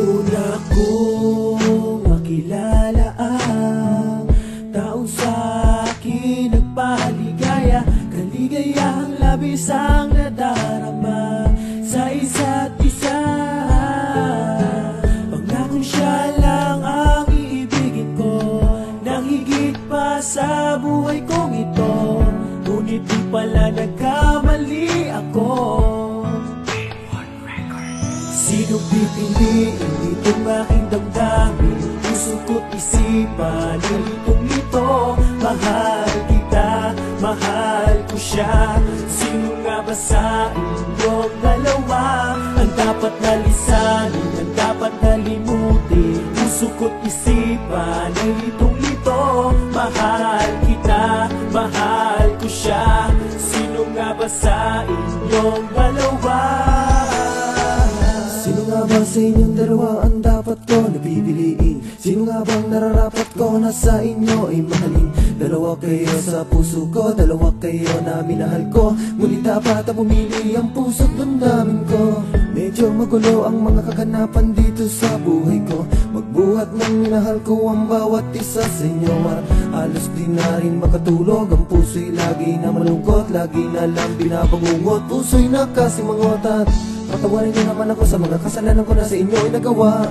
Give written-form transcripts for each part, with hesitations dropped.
Una kong makilala ang taong sa akin nagpaligaya, kaligayahang labis ang nadarama sa isa't isa. Pangakong siya lang ang iibigin ko, nang higit pa sa buhay kong ito. Ngunit di pala nagkamali ako. Sinong pipiliin ditong aking damdamin, puso ko't isipan, nalitong ito. Mahal kita, mahal ko siya. Sino nga ba sa inyong dalawa ang dapat na lisanin, ang dapat na limutin? Puso ko't isipan, nalitong ito. Mahal kita, mahal ko siya. Sino nga ba sa inyong dalawa? Sino nga ba sa inyong dalawa ang dapat ko napipiliin? Sino nga bang nararapat ko na sa inyo ay mahalin? Dalawa kayo sa puso ko, dalawa kayo na minahal ko. Ngunit dapat na pumili ang puso't damdamin ko. Medyo magulo ang mga kaganapan dito sa buhay ko. Magbuhat ng minahal ko ang bawat isa sa inyo, at halos di na rin makatulog. Ang puso'y lagi na malungkot, lagi na lang binabangungot. Puso'y nakasimangot at patawarin niyo naman ako sa mga kasalanan ko na sa inyo ay nagawa.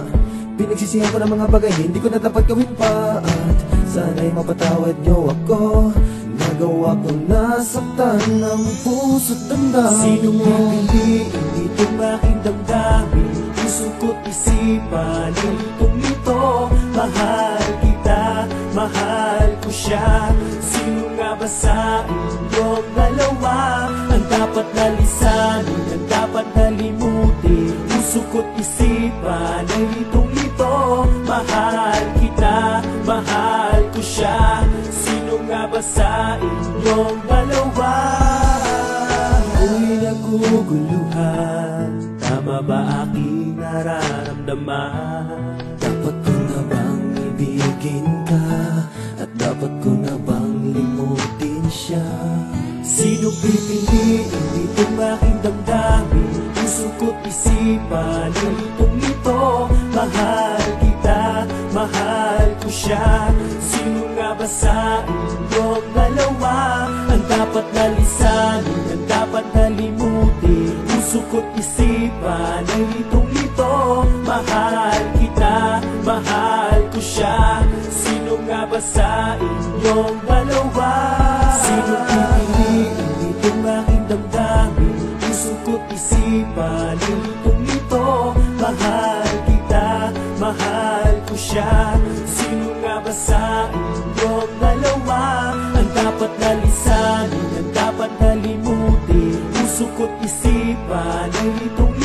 Pinagsisihan ko ng mga bagay hindi ko na dapat gawin pa, at sana'y mapatawad niyo ako. Nagawa ko na saktan ng puso't damdamin. Sinong pipiliin ditong aking damdamin, puso ko't isipan, nalitong ito. Mahal kita, mahal ko siya. Sino nga ba sa inyong dalawa ang dapat na lisanin, ang dapat na limutin? Puso ko't isipan, nalitong ito. Mahal kita, mahal ko siya. Sino nga ba sa inyong dalawa? Ako'y naguguluhan, tama ba aking nararamdaman? Dapat ko na bang ibigin ka, at dapat ko na bang limutin siya? Sino pipiliin ditong aking damdamin, puso ko't isipan, nalitong ito. Mahal kita, mahal ko siya. Sino nga ba sa inyong dalawa ang dapat na lisanin, ang dapat na limutin? Puso ko't isipan, nalitong ito. Mahal kita, mahal ko siya. Sino nga ba sa inyong dalawa? Sino pipiliin ditong aking damdamin, puso ko't isipan, nalitong ito. Mahal kita, mahal ko siya. Sino nga ba sa inyong dalawa ang dapat na lisanin, ang dapat na limutin? Puso ko't isipan, nalitong